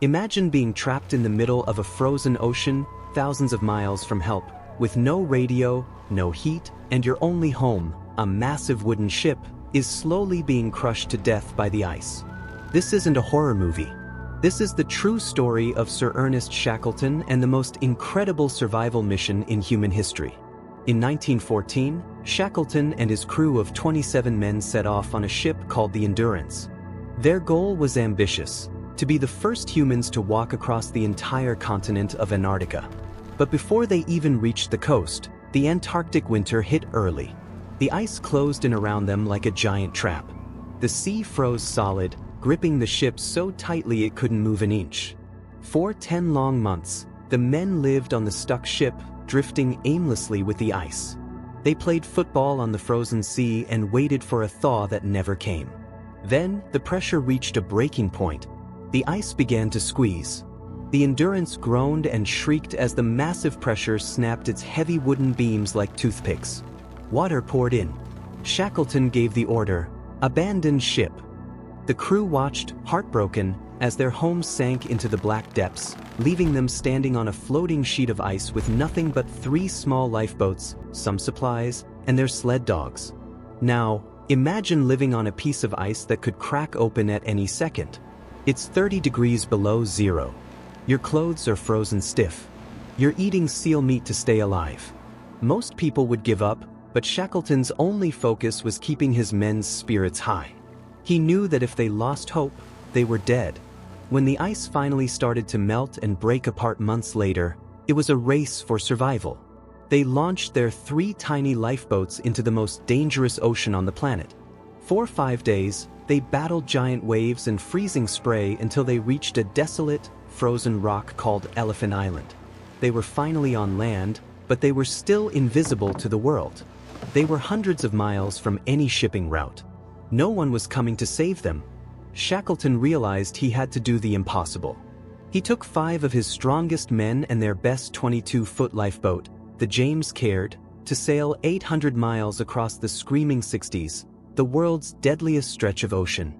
Imagine being trapped in the middle of a frozen ocean, thousands of miles from help, with no radio, no heat, and your only home, a massive wooden ship, is slowly being crushed to death by the ice. This isn't a horror movie. This is the true story of Sir Ernest Shackleton and the most incredible survival mission in human history. In 1914, Shackleton and his crew of 27 men set off on a ship called the Endurance. Their goal was ambitious, to be the first humans to walk across the entire continent of Antarctica. But before they even reached the coast, the Antarctic winter hit early. The ice closed in around them like a giant trap. The sea froze solid, gripping the ship so tightly it couldn't move an inch. For 10 long months, the men lived on the stuck ship, drifting aimlessly with the ice. They played football on the frozen sea and waited for a thaw that never came. Then, the pressure reached a breaking point. The ice began to squeeze. The Endurance groaned and shrieked as the massive pressure snapped its heavy wooden beams like toothpicks. Water poured in. Shackleton gave the order, "Abandon ship." The crew watched, heartbroken, as their homes sank into the black depths, leaving them standing on a floating sheet of ice with nothing but 3 small lifeboats, some supplies, and their sled dogs. Now, imagine living on a piece of ice that could crack open at any second. It's 30 degrees below zero. Your clothes are frozen stiff. You're eating seal meat to stay alive. Most people would give up, but Shackleton's only focus was keeping his men's spirits high. He knew that if they lost hope, they were dead. When the ice finally started to melt and break apart months later, it was a race for survival. They launched their 3 tiny lifeboats into the most dangerous ocean on the planet. For 5 days, they battled giant waves and freezing spray until they reached a desolate, frozen rock called Elephant Island. They were finally on land, but they were still invisible to the world. They were hundreds of miles from any shipping route. No one was coming to save them. Shackleton realized he had to do the impossible. He took 5 of his strongest men and their best 22-foot lifeboat, the James Caird, to sail 800 miles across the screaming 60s, the world's deadliest stretch of ocean.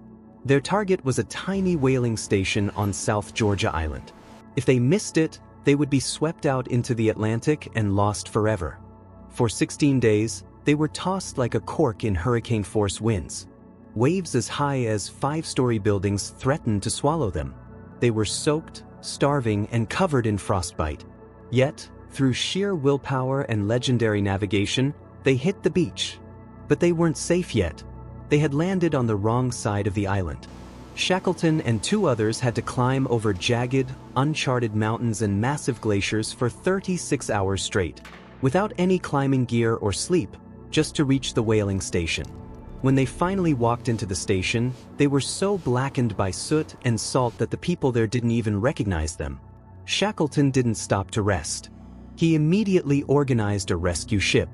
Their target was a tiny whaling station on South Georgia Island. If they missed it, they would be swept out into the Atlantic and lost forever. For 16 days, they were tossed like a cork in hurricane-force winds. Waves as high as 5-story buildings threatened to swallow them. They were soaked, starving, and covered in frostbite. Yet, through sheer willpower and legendary navigation, they hit the beach. But they weren't safe yet. They had landed on the wrong side of the island. Shackleton and 2 others had to climb over jagged, uncharted mountains and massive glaciers for 36 hours straight, without any climbing gear or sleep, just to reach the whaling station. When they finally walked into the station, they were so blackened by soot and salt that the people there didn't even recognize them. Shackleton didn't stop to rest. He immediately organized a rescue ship.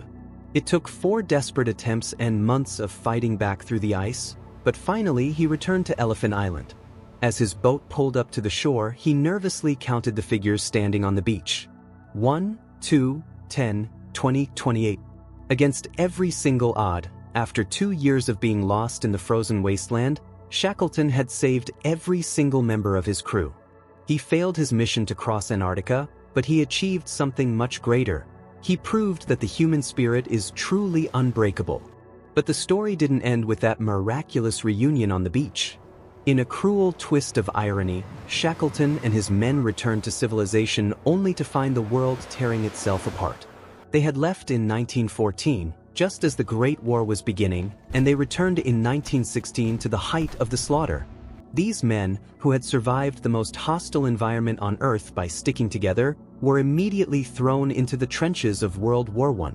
It took 4 desperate attempts and months of fighting back through the ice, but finally he returned to Elephant Island. As his boat pulled up to the shore, he nervously counted the figures standing on the beach. 1, 2, 10, 20, 28. Against every single odd, after 2 years of being lost in the frozen wasteland, Shackleton had saved every single member of his crew. He failed his mission to cross Antarctica, but he achieved something much greater. He proved that the human spirit is truly unbreakable. But the story didn't end with that miraculous reunion on the beach. In a cruel twist of irony, Shackleton and his men returned to civilization only to find the world tearing itself apart. They had left in 1914, just as the Great War was beginning, and they returned in 1916 to the height of the slaughter. These men, who had survived the most hostile environment on Earth by sticking together, were immediately thrown into the trenches of World War I.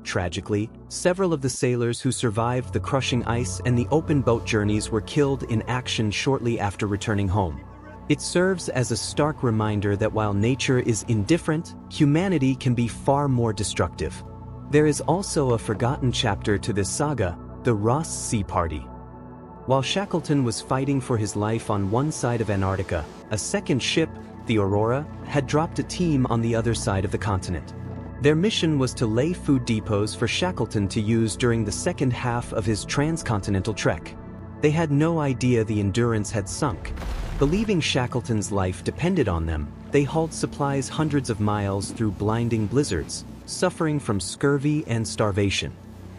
Tragically, several of the sailors who survived the crushing ice and the open boat journeys were killed in action shortly after returning home. It serves as a stark reminder that while nature is indifferent, humanity can be far more destructive. There is also a forgotten chapter to this saga, the Ross Sea Party. While Shackleton was fighting for his life on one side of Antarctica, a second ship, the Aurora, had dropped a team on the other side of the continent. Their mission was to lay food depots for Shackleton to use during the second half of his transcontinental trek. They had no idea the Endurance had sunk. Believing Shackleton's life depended on them, they hauled supplies hundreds of miles through blinding blizzards, suffering from scurvy and starvation.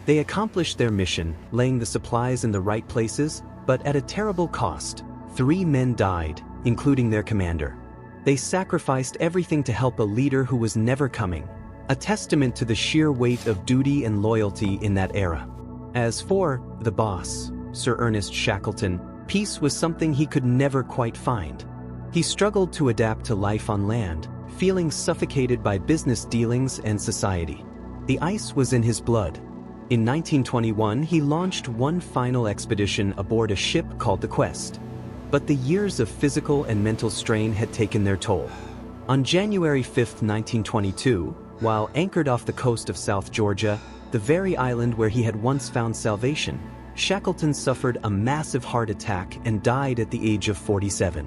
They accomplished their mission, laying the supplies in the right places, but at a terrible cost. 3 men died, including their commander. They sacrificed everything to help a leader who was never coming, a testament to the sheer weight of duty and loyalty in that era. As for the boss, Sir Ernest Shackleton, peace was something he could never quite find. He struggled to adapt to life on land, feeling suffocated by business dealings and society. The ice was in his blood. In 1921, he launched one final expedition aboard a ship called the Quest. But the years of physical and mental strain had taken their toll. On January 5, 1922, while anchored off the coast of South Georgia, the very island where he had once found salvation, Shackleton suffered a massive heart attack and died at the age of 47.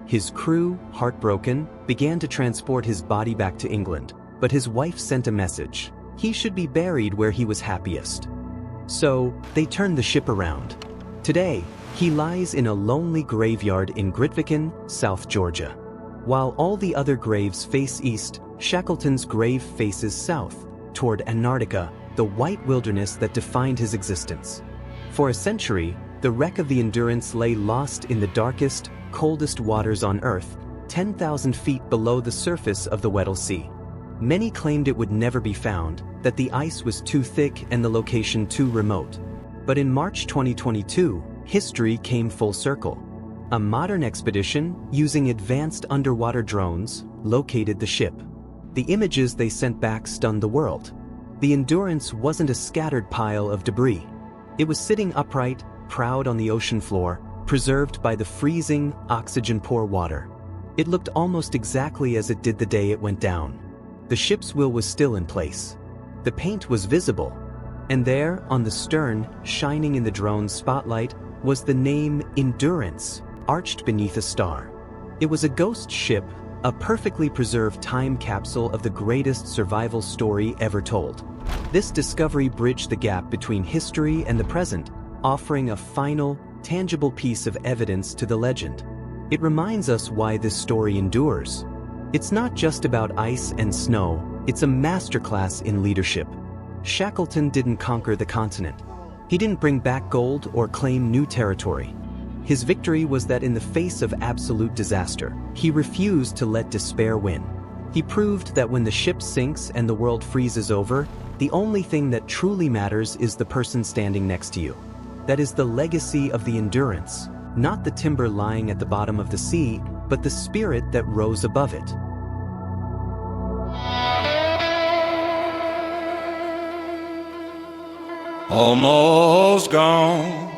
His crew, heartbroken, began to transport his body back to England, but his wife sent a message. He should be buried where he was happiest. So, they turned the ship around. Today, he lies in a lonely graveyard in Grytviken, South Georgia. While all the other graves face east, Shackleton's grave faces south, toward Antarctica, the white wilderness that defined his existence. For a century, the wreck of the Endurance lay lost in the darkest, coldest waters on Earth, 10,000 feet below the surface of the Weddell Sea. Many claimed it would never be found, that the ice was too thick and the location too remote. But in March 2022, history came full circle. A modern expedition, using advanced underwater drones, located the ship. The images they sent back stunned the world. The Endurance wasn't a scattered pile of debris. It was sitting upright, proud on the ocean floor, preserved by the freezing, oxygen-poor water. It looked almost exactly as it did the day it went down. The ship's wheel was still in place. The paint was visible. And there, on the stern, shining in the drone's spotlight, was the name Endurance, arched beneath a star. It was a ghost ship, a perfectly preserved time capsule of the greatest survival story ever told. This discovery bridged the gap between history and the present, offering a final, tangible piece of evidence to the legend. It reminds us why this story endures. It's not just about ice and snow, it's a masterclass in leadership. Shackleton didn't conquer the continent. He didn't bring back gold or claim new territory. His victory was that in the face of absolute disaster, he refused to let despair win. He proved that when the ship sinks and the world freezes over, the only thing that truly matters is the person standing next to you. That is the legacy of the Endurance, not the timber lying at the bottom of the sea, but the spirit that rose above it. Almost gone.